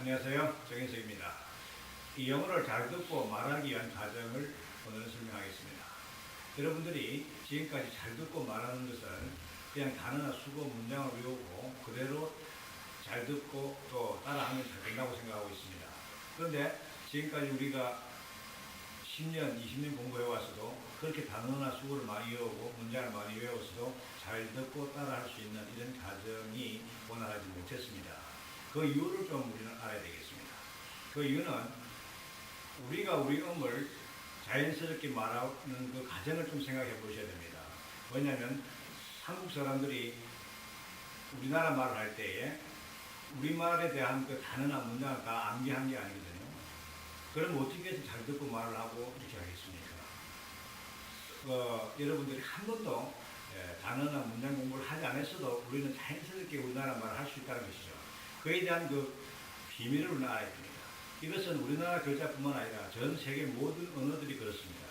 안녕하세요. 정인석입니다. 이 영어를 잘 듣고 말하기 위한 과정을 오늘 설명하겠습니다. 여러분들이 지금까지 잘 듣고 말하는 것은 그냥 단어나 수거 문장을 외우고 그대로 잘 듣고 또 따라하면 잘 된다고 생각하고 있습니다. 그런데 지금까지 우리가 10년, 20년 공부해왔어도 그렇게 단어나 수거를 많이 외우고 문장을 많이 외웠어도 잘 듣고 따라할 수 있는 이런 과정이 원활하지 못했습니다. 그 이유를 좀 우리는 알아야 되겠습니다. 그 이유는 우리가 우리 음을 자연스럽게 말하는 그 과정을 좀 생각해 보셔야 됩니다. 왜냐하면 한국 사람들이 우리나라 말을 할 때에 우리말에 대한 그 단어나 문장을 다 암기한 게 아니거든요. 그럼 어떻게 해서 잘 듣고 말을 하고 이렇게 하겠습니까? 여러분들이 한 번도 단어나 문장 공부를 하지 않았어도 우리는 자연스럽게 우리나라 말을 할 수 있다는 것이죠. 그에 대한 그 비밀을 우리는 알아야 됩니다. 이것은 우리나라 글자뿐만 아니라 전 세계 모든 언어들이 그렇습니다.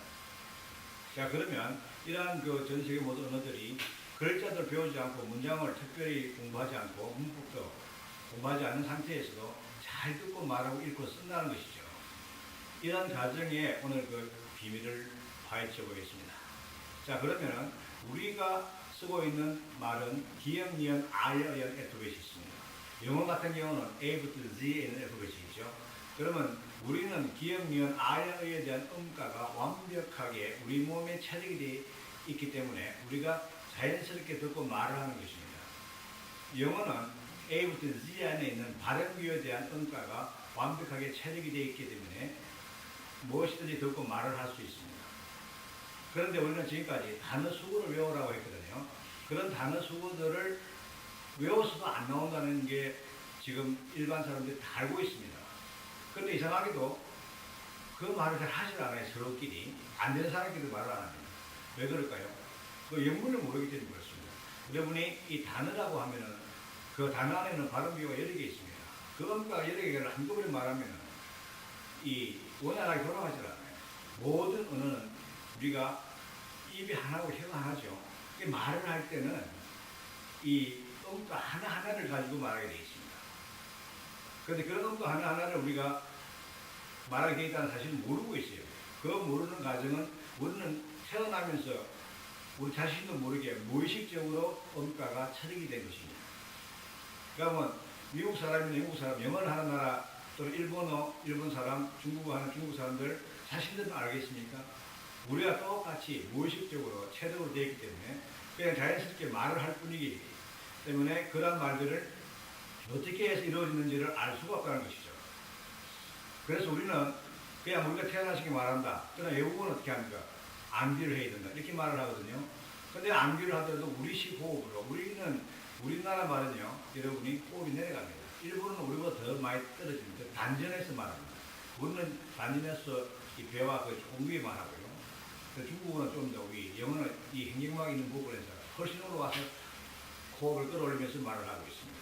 자, 그러면 이러한 그 전 세계 모든 언어들이 글자들 배우지 않고 문장을 특별히 공부하지 않고 문법도 공부하지 않는 상태에서도 잘 듣고 말하고 읽고 쓴다는 것이죠. 이런 과정에 오늘 그 비밀을 파헤쳐 보겠습니다. 자, 그러면은 우리가 쓰고 있는 말은 기역, 니은, 아열, 연, 알파벳이 있습니다. 영어 같은 경우는 A부터 Z에 있는 알파벳이 있죠. 그러면 우리는 기역, 니은, 아열에 대한 음가가 완벽하게 우리 몸에 체득이 되어 있기 때문에 우리가 자연스럽게 듣고 말을 하는 것입니다. 영어는 A부터 Z 안에 있는 발음기에 대한 음가가 완벽하게 체득이 되어 있기 때문에 무엇이든지 듣고 말을 할 수 있습니다. 그런데 우리는 지금까지 단어 수구를 외우라고 했거든요. 그런 단어 수구들을 외워서도 안 나온다는 게 지금 일반 사람들이 다 알고 있습니다. 그런데 이상하게도 그 말을 잘 하질 않아요. 서로끼리. 안 되는 사람끼리 말을 안 합니다. 왜 그럴까요? 그 영문을 모르기 때문에 그렇습니다. 여러분이 이 단어라고 하면은 그 단어 안에는 발음기가 여러 개 있습니다. 그 음가가 여러 개를 한꺼번에 말하면은 이 원활하게 돌아가질 않아요. 모든 언어는 우리가 입이 하나고 혀가 하나죠. 말을 할 때는 이 음가 하나하나를 가지고 말하게 되어 있습니다. 그런데 그런 음가 하나하나를 우리가 말하게 되어 있다는 사실을 모르고 있어요. 그 모르는 과정은 우리는 태어나면서 우리 자신도 모르게 무의식적으로 음가가 처리가 된 것입니다. 그러면 미국 사람이나 영국 사람, 영어를 하는 나라 또는 일본어, 일본 사람, 중국어 하는 중국 사람들 자신들은 알겠습니까? 우리가 똑같이 무의식적으로 체득으로 되어 있기 때문에 그냥 자연스럽게 말을 할 뿐이기 때문에 그런 말들을 어떻게 해서 이루어지는지를 알 수가 없다는 것이죠. 그래서 우리는 그냥 우리가 태어나시게 말한다. 그러나 외국어는 어떻게 합니까? 암기를 해야 된다. 이렇게 말을 하거든요. 근데 암기를 하더라도 우리식 호흡으로 우리는 우리나라 말은요. 여러분이 호흡이 내려갑니다. 일본은 우리보다 더 많이 떨어집니다. 단전해서 말합니다. 우리는 단전해서 이 배와 그 조금 위에 말하고요. 중국어는 좀 더 위, 영어는 이 행경막 있는 부분에서 훨씬 올라와서 호흡을 끌어올리면서 말을 하고 있습니다.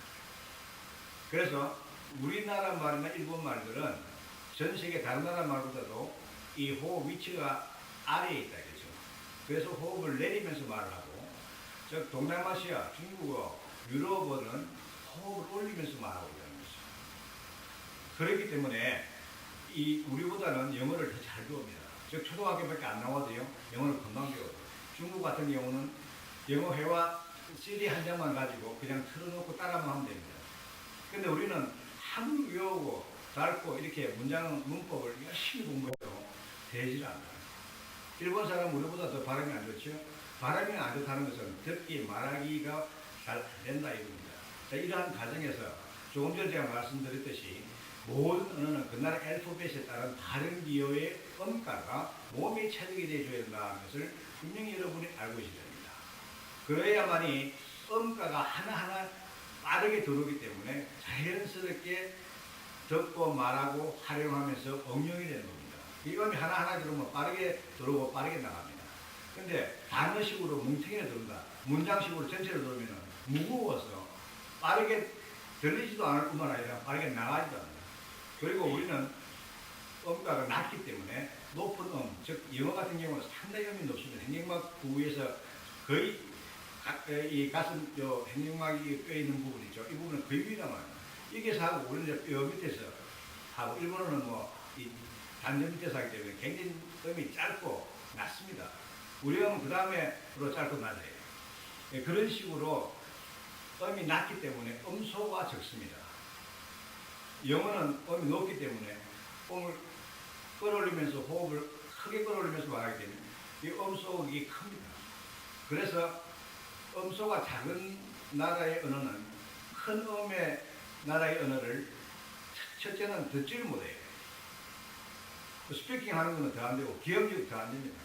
그래서 우리나라 말이나 일본 말들은 전 세계 다른 나라 말보다도 이 호흡 위치가 아래에 있다 그죠. 그래서 호흡을 내리면서 말을 하고, 즉 동남아시아, 중국어, 유럽어는 호흡을 올리면서 말하고 있다는 것이죠. 그렇기 때문에 이 우리보다는 영어를 더 잘 배웁니다. 즉 초등학교밖에 안 나와도요 영어를 금방 배워요. 중국 같은 경우는 영어 회화 CD 한 장만 가지고 그냥 틀어놓고 따라만 하면 됩니다. 근데 우리는 한글 외우고 짧고 이렇게 문장 문법을 열심히 공부해도 되질 않아요. 일본 사람은 우리보다 더 발음이 안 좋죠. 발음이 안 좋다는 것은 듣기 말하기가 잘 안 된다 이겁니다. 자, 이러한 과정에서 조금 전에 제가 말씀드렸듯이 모든 언어는 그 나라 알파벳에 따른 다른 기호의 음가가 몸에 체득이 되어줘야 된다는 것을 분명히 여러분이 알고 있어야 됩니다. 그래야만이 음가가 하나하나 빠르게 들어오기 때문에 자연스럽게 듣고 말하고 활용하면서 응용이 되는 겁니다. 이 음이 하나하나 들어오면 빠르게 들어오고 빠르게 나갑니다. 근데 단어식으로 뭉탱이로 들어온다. 문장식으로 전체로 들어오면 무거워서 빠르게 들리지도 않을 뿐만 아니라 빠르게 나가지도 않아요. 그리고 우리는 음가가 낮기 때문에 높은 즉 영어 같은 경우는 상당히 음이 높습니다. 행경막 부위에서 거의 이 가슴 행경막이 뼈 있는 부분 있죠. 이 부분은 거의 위에 남아요. 이게 사고 우리는 뼈 밑에서 하고 일본어는 뭐이 단전 밑에서 하기 때문에 굉장히 음이 짧고 낮습니다. 우리 음은 그 다음에로 짧고 낮아요. 예, 그런 식으로 음이 낮기 때문에 음소가 적습니다. 영어는 음이 높기 때문에 음을 끌어올리면서 호흡을 크게 끌어올리면서 말하기 때문에 이 음소가 큽니다. 그래서 음소가 작은 나라의 언어는 큰 음의 나라의 언어를 첫째는 듣지를 못해요. 스피킹 하는 거는 더 안 되고 기억력이 더 안 됩니다.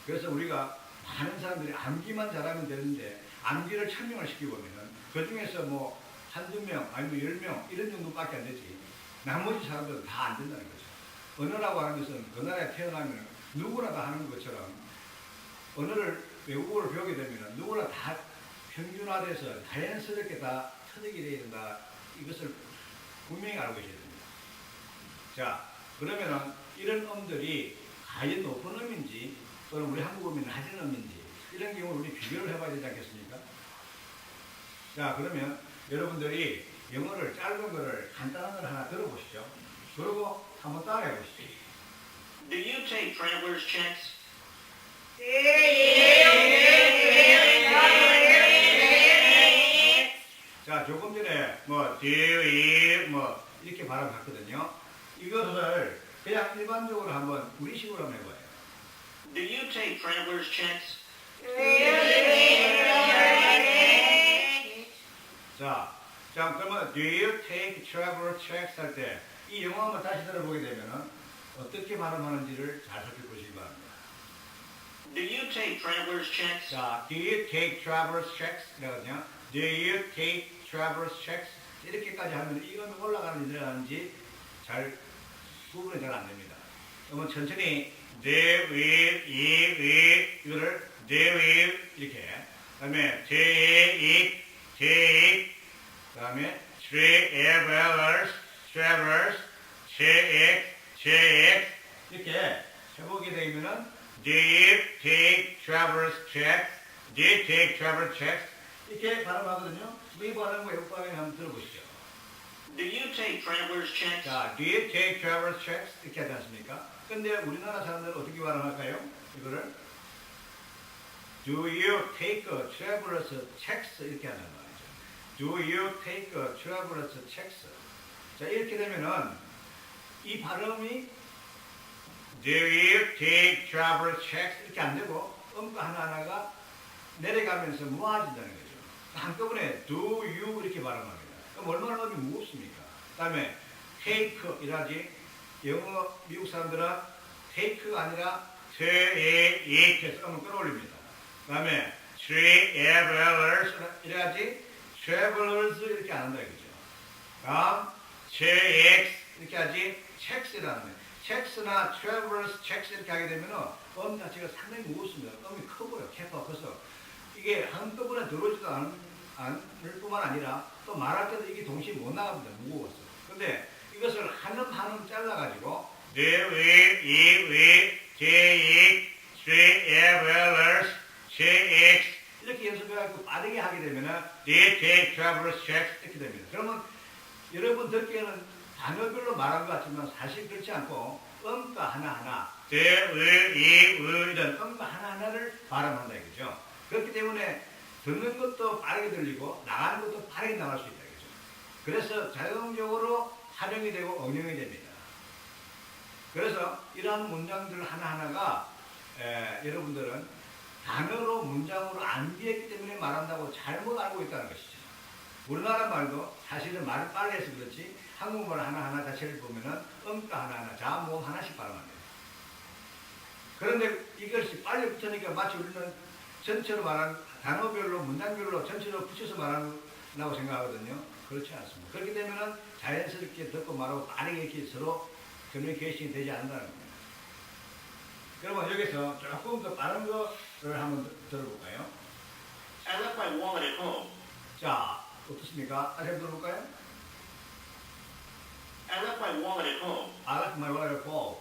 그래서 우리가 많은 사람들이 암기만 잘하면 되는데 암기를 1000명을 시키고보면은 그 중에서 뭐 한두 명 아니면 10명 이런 정도밖에 안 되지 나머지 사람들은 다 안 된다는 거죠. 언어라고 하는 것은 그 나라에 태어나면 누구나 다 하는 것처럼 언어를 외국어를 배우게 되면 누구나 다 평준화돼서 자연스럽게 다 터득이 되어야 된다. 이것을 분명히 알고 계셔야 됩니다. 자, 그러면은 이런 음들이 과연 높은 음인지 또는 우리 한국 음이 낮은 음인지 이런 경우를 우리 비교를 해봐야 되지 않겠습니까? 자, 그러면 여러분들이 영어를 짧은 거를 간단한 걸 하나 들어보시죠. 그리고 한번 따라해 보시죠. Do you take traveler's checks? 자, 조금 전에 뭐 이렇게 발음했거든요. 이것을 그냥 일반적으로 한번 우리식으로 한번 해봐요. Do you take traveler's checks? 자, 그러면 do you take traveler checks 할 때 이 영어 한번 다시 들어보게 되면은 어떻게 발음하는지를 잘 살펴보시기 바랍니다. Do you take traveler's checks? 자, do you take traveler's checks? 이라거든요. Do you take traveler's checks? 이렇게까지 하면 이 음이 올라가는지 내려가는지 잘 구분이 잘 안 됩니다. 그러면 천천히 they will, 이거를 they will 이렇게 그 다음에 take, 그 다음에 travelers, 이렇게 해보게 되면은 they take traveler's checks, they take traveler's checks 이렇게 발음하거든요. 이 발음과 이 발음을 한번 들어보시죠. Do you take traveler's checks? 자, do you take traveler's checks? 이렇게 하지 않습니까? 근데 우리나라 사람들은 어떻게 발음할까요? 이거를 do you take traveler's checks? 이렇게 하는 말이죠. do you take traveler's checks? 자, 이렇게 되면은 이 발음이 do you take traveler's checks? 이렇게 안 되고 음가 하나하나가 내려가면서 모아진다는 거죠. 한꺼번에 do you 이렇게 발음합니다. 그럼 얼마나 음이 무겁습니까? 그 다음에 take 이라지 영어 미국 사람들은 take가 아니라 take 해서 음을 끌어올립니다. 그 다음에 travelers 이래야지 travelers 이렇게 안 한다 이거죠. 다음 checks 이렇게 하지 checks라는 거예요. checks나 travelers checks 이렇게 하게 되면 음 자체가 상당히 무겁습니다. 음이 커 보여. 캐파가 커서 이게 한꺼번에 들어오지도 않을 뿐만 아니라 또 말할 때도 이게 동시에 못 나갑니다. 무거워서. 근데 이것을 한음 잘라가지고 they will take travelers checks 이렇게 연습해가지고 빠르게 하게 되면 they take travelers checks 이렇게 됩니다. 그러면 여러분 듣기에는 단어별로 말한 것 같지만 사실 그렇지 않고 음가 하나하나 they will 이런 음가 하나하나를 발음한다 이거죠. 그렇기 때문에 듣는 것도 빠르게 들리고 나가는 것도 빠르게 나갈 수 있다 이거죠. 그래서 자동적으로 활용이 되고 응용이 됩니다. 그래서 이러한 문장들 하나하나가 여러분들은 단어로 문장으로 암기했기 때문에 말한다고 잘못 알고 있다는 것이죠. 우리나라 말도 사실은 말을 빨리 해서 그렇지 한국말 하나하나 자체를 보면은 음가 하나하나 자음 하나씩 발음합니다. 그런데 이것이 빨리 붙으니까 마치 우리는 전체로 말하는 단어별로 문장별로 전체로 붙여서 말한다고 생각하거든요. 그렇지 않습니다. 그렇게 되면은 자연스럽게 듣고 말하고 빠르게 이렇게 서로 커뮤니케이션이 되지 않는다는 겁니다. 그러면 여기서 조금 더 빠른 거를 한번 들어볼까요? I left my wallet at home. 자, 어떻습니까? 다시 한번 들어볼까요? I left my wallet at home. I left my wallet at home.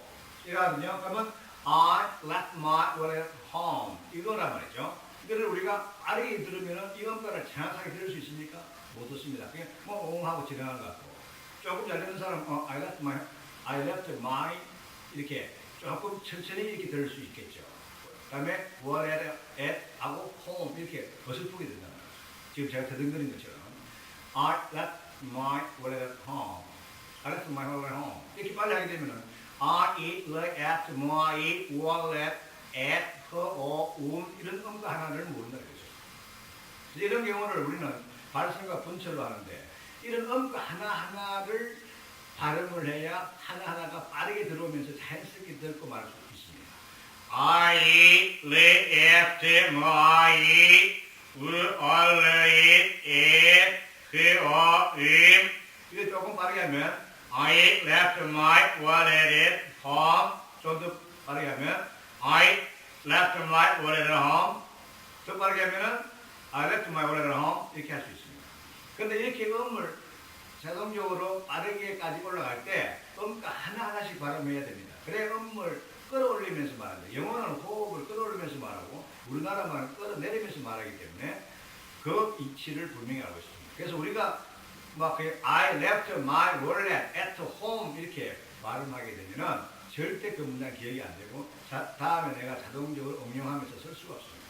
이거는요, 그러면 I left my wallet at home. 이거란 말이죠. 이거를 우리가 빠르게 들으면 이 음가를 정확하게 들을 수 있습니까? 못 듣습니다. 그냥 뭐 옹하고 지나가는 것 같고. 조금 잘 되는 사람, I left my 이렇게 조금 천천히 이렇게 들을 수 있겠죠. 그다음에 what at 하고 home 이렇게 어설프게 된다는 거죠. 지금 제가 더듬거린 것처럼 I left my wallet at home. I left my wallet at home. 이렇게 빨리 하게 되면은 I left my wallet at home 이런 음과 하나를 모른다는 거죠. 이런 경우를 우리는 발성과 분철로 하는데 이런 음과 하나하나를 발음을 해야 하나하나가 빠르게 들어오면서 자연스럽게 듣고 말할 수 있습니다. I left my wallet at home. 이거 조금 빠르게 하면 I left my wallet at home. 좀 더 빠르게 하면 I left my wallet at home. 더 빠르게 하면은 I left my wallet at home. 이렇게 할 수 있습니다. 그런데 이렇게 음을 자동적으로 빠르게까지 올라갈 때 음가 하나하나씩 발음해야 됩니다. 그래 음을 끌어올리면서 말하는데 영어는 호흡을 끌어올리면서 말하고 우리나라 말은 끌어내리면서 말하기 때문에 그 이치를 분명히 알고 있습니다. 그래서 우리가 막 I left my wallet at home 이렇게 발음하게 되면은 절대 그 문장 기억이 안 되고 다음에 내가 자동적으로 응용하면서 쓸 수가 없습니다.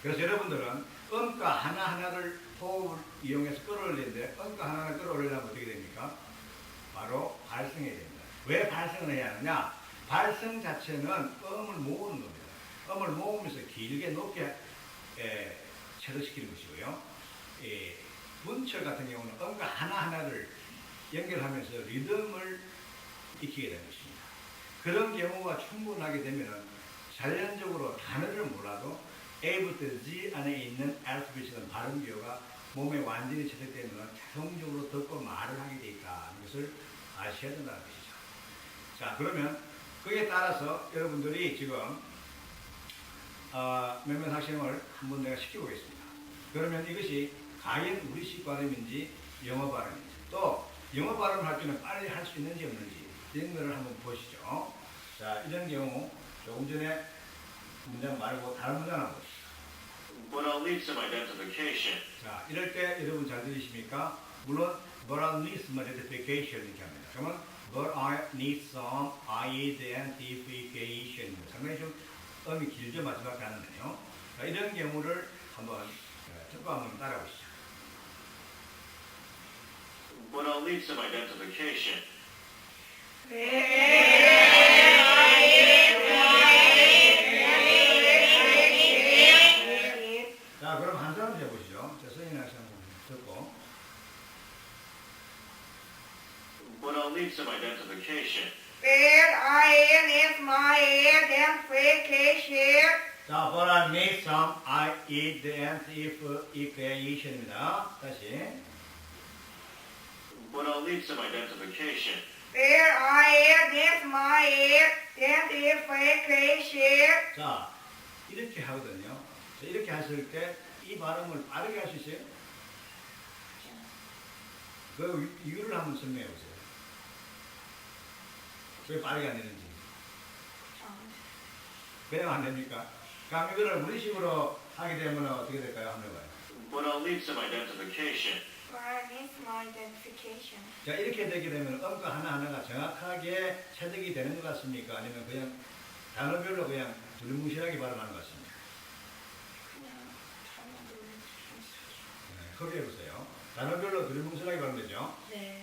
그래서 여러분들은 음가 하나하나를 호흡을 이용해서 끌어올리는데 음가 하나하나 끌어올리려면 어떻게 됩니까? 바로 발성해야 됩니다. 왜 발성을 해야 하느냐? 발성 자체는 음을 모으는 겁니다. 음을 모으면서 길게 높게 체도시키는 것이고요. 분철 같은 경우는 음과 하나하나를 연결하면서 리듬을 익히게 되는 것입니다. 그런 경우가 충분하게 되면 자연적으로 단어를 몰라도 A부터 Z 안에 있는 알파벳이라는 발음 기호가 몸에 완전히 채택되면 자동적으로 듣고 말을 하게 돼 있다는 것을 아셔야 된다는 것이죠. 자, 그러면 거기에 따라서 여러분들이 지금 몇몇 학생을 한번 내가 시켜보겠습니다. 그러면 이것이 과연 우리식 발음인지 영어 발음인지 또 영어 발음을 할 때는 빨리 할 수 있는지 없는지 이런 거를 한번 보시죠. 자, 이런 경우 조금 전에 문장 말고 다른 문장 한번 보시죠. But I'll need some identification. 자, 이럴 때 여러분 잘 들리십니까? 물론 but I need some identification 이렇게 합니다. 그러면 but I need some identification 상당히 좀 음이 길죠. 마지막 단어는요. 자, 이런 경우를 한번 듣고 한번 따라 보시죠. But I'll need some identification. 자, 그럼 한 사람 해보시죠. 자, 서인아 씨 한번 듣고. But I'll need some identification. Where I am is my identification. 자, but I need some identification입니다. 다시. But I'll need some identification. Where I am is my identification. 자, 이렇게 하거든요. 자, 이렇게 하실 때 이 발음을 빠르게 할 수 있어요? 그 이유를 한번 설명해 보세요. 왜 빠르게 안 되는지. 그냥 안 됩니까? 그럼 이거를 우리식으로 하게 되면 어떻게 될까요? 한번 해봐요. But I'll need some identification. Where I am is my identification. 자, 이렇게 되게 되면 음가 하나하나가 정확하게 체득이 되는 것 같습니까? 아니면 그냥 단어별로 그냥 두루뭉실하게 발음하는 것 같습니까? 커비해 보세요. 단어별로 두루뭉실하게 발음되죠? 네.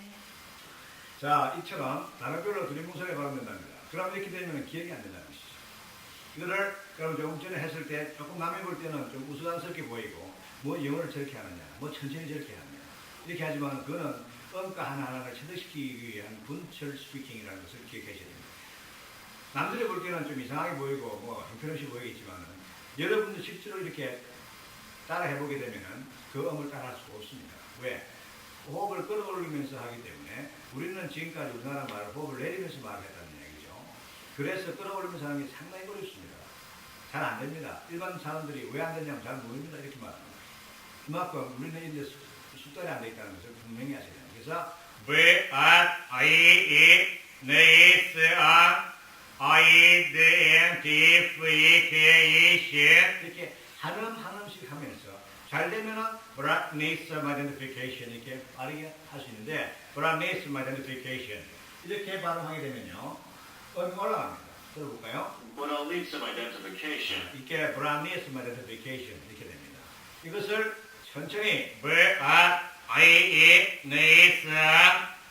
자, 이처럼 단어별로 두루뭉실하게 발음된답니다. 그럼 이렇게 되면 기억이 안 된다는 것이죠. 이거를 그럼 조금 전에 했을 때 조금 남이 볼 때는 좀 우스꽝스럽게 보이고 뭐 영어를 저렇게 하느냐, 뭐 천천히 저렇게 하느냐 이렇게 하지만 그거는 음가 하나하나를 체득시키기 위한 분철 스피킹이라는 것을 기억하셔야 됩니다. 남들이 볼 때는 좀 이상하게 보이고 뭐 형편없이 보이겠지만은 여러분도 실제로 이렇게 따라 해보게 되면은 그 음을 따라 할 수가 없습니다. 왜? 호흡을 끌어올리면서 하기 때문에 우리는 지금까지 우리나라 말을 호흡을 내리면서 말을 했다는 얘기죠. 그래서 끌어올리면서 하는 게 상당히 어렵습니다. 잘 안 됩니다. 일반 사람들이 왜 안 되냐면 잘 모릅니다. 이렇게 말합니다. 그만큼 우리는 이제 숫자리 안 돼 있다는 것을 분명히 아셔야 됩니다. 그래서 But I need some identification. 이렇게 한음 한음씩 하면서 잘 되면은 broadness identification 이렇게 빠르게 할 수 있는데 broadness identification 이렇게 발음하게 되면요 음이 올라갑니다. 들어볼까요? But I'll need some identification. 이게 broadness identification 이렇게 됩니다. 이것을 천천히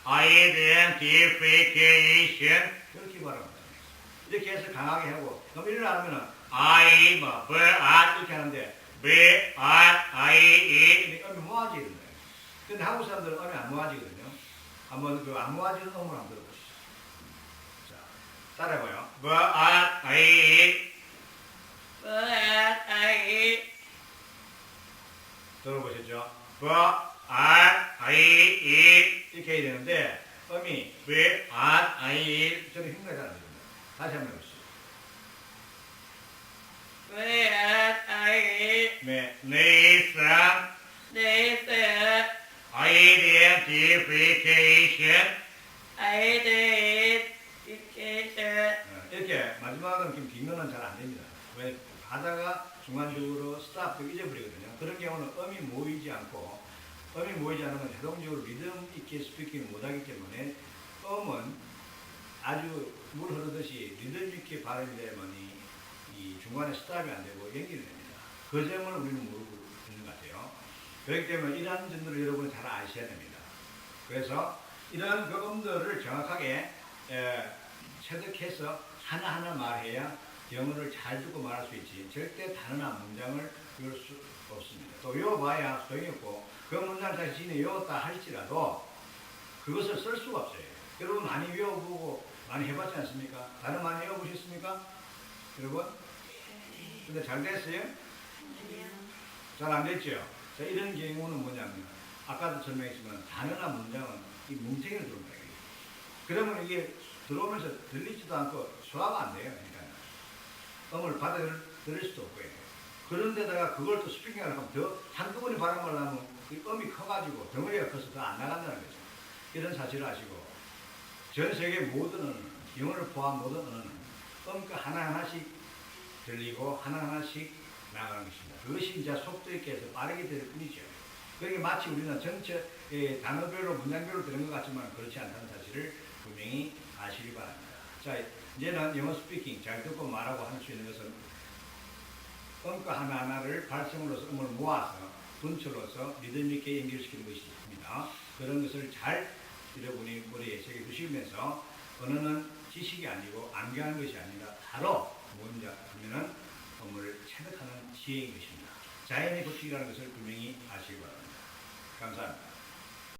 identification 이렇게 발음합니다. 이렇게 해서 강하게 하고 그럼 이를 안 하면은 이렇게 하는데 음이 모아지게 된다. 근데 한국 사람들은 음이 안 모아지거든요. 한번 그 안 모아지는 음을 한번 들어보시죠. 자, 따라해봐요. 들어보셨죠? 이렇게 해야 되는데 음이 저는 흉내가 안 됩니다. 다시 한번 해보시죠. 이렇게 마지막은 좀 긴 거는 잘 안 됩니다. 왜 하다가 중간적으로 스탑도 잊어버리거든요. 그런 경우는 음이 모이지 않고 음이 모이지 않으면 자동적으로 리듬 있게 스피킹을 못하기 때문에 음은 아주 물 흐르듯이 리듬 있게 발음이 되면 이 중간에 스탑이 안 되고 연결이 됩니다. 그 점을 우리는 모르고 있는 것 같아요. 그렇기 때문에 이러한 점들을 여러분은 잘 아셔야 됩니다. 그래서 이런 그 음들을 정확하게 체득해서 하나하나 말해야 영어를 잘 듣고 말할 수 있지 절대 단어나 문장을 외울 수 없습니다. 또 외워봐야 소용이 없고 그 문장 자신이 외웠다 할지라도 그것을 쓸 수가 없어요. 여러분 많이 외워보고 많이 해봤지 않습니까? 단어 많이 외워보셨습니까? 여러분? 근데 잘 됐어요? 잘 안 됐죠? 자, 이런 경우는 뭐냐면 아까도 설명했지만 단어나 문장은 이 뭉탱이로 들어온다. 그러면 이게 들어오면서 들리지도 않고 소화가 안 돼요. 그러니까 음을 받아들일 수도 없고요. 그런데다가 그걸 또 스피킹을 하면 더 한두 번에 발음을 하면 그 음이 커가지고 덩어리가 커서 더 안 나간다는 거죠. 이런 사실을 아시고 전 세계 모든 언어는 영어를 포함 모든 언어는 음가 하나하나씩 들리고 하나하나씩 나가는 것입니다. 그것이 이제 속도 있게 해서 빠르게 될 뿐이죠. 그러니까 마치 우리는 전체 단어별로 문장별로 되는 것 같지만 그렇지 않다는 사실을 분명히 아시기 바랍니다. 자, 이제는 영어 스피킹 잘 듣고 말하고 할 수 있는 것은 음가 하나하나를 발성으로서 음을 모아서 분초로서 리듬 있게 연결시키는 것이 있습니다. 그런 것을 잘 여러분이 머리에 새겨 두시면서 언어는 지식이 아니고 암기하는 것이 아니라 바로 뭔지 하면은 음을 체득하는 지혜인 것입니다. 자연의 법칙이라는 것을 분명히 아시기 바랍니다. 감사합니다.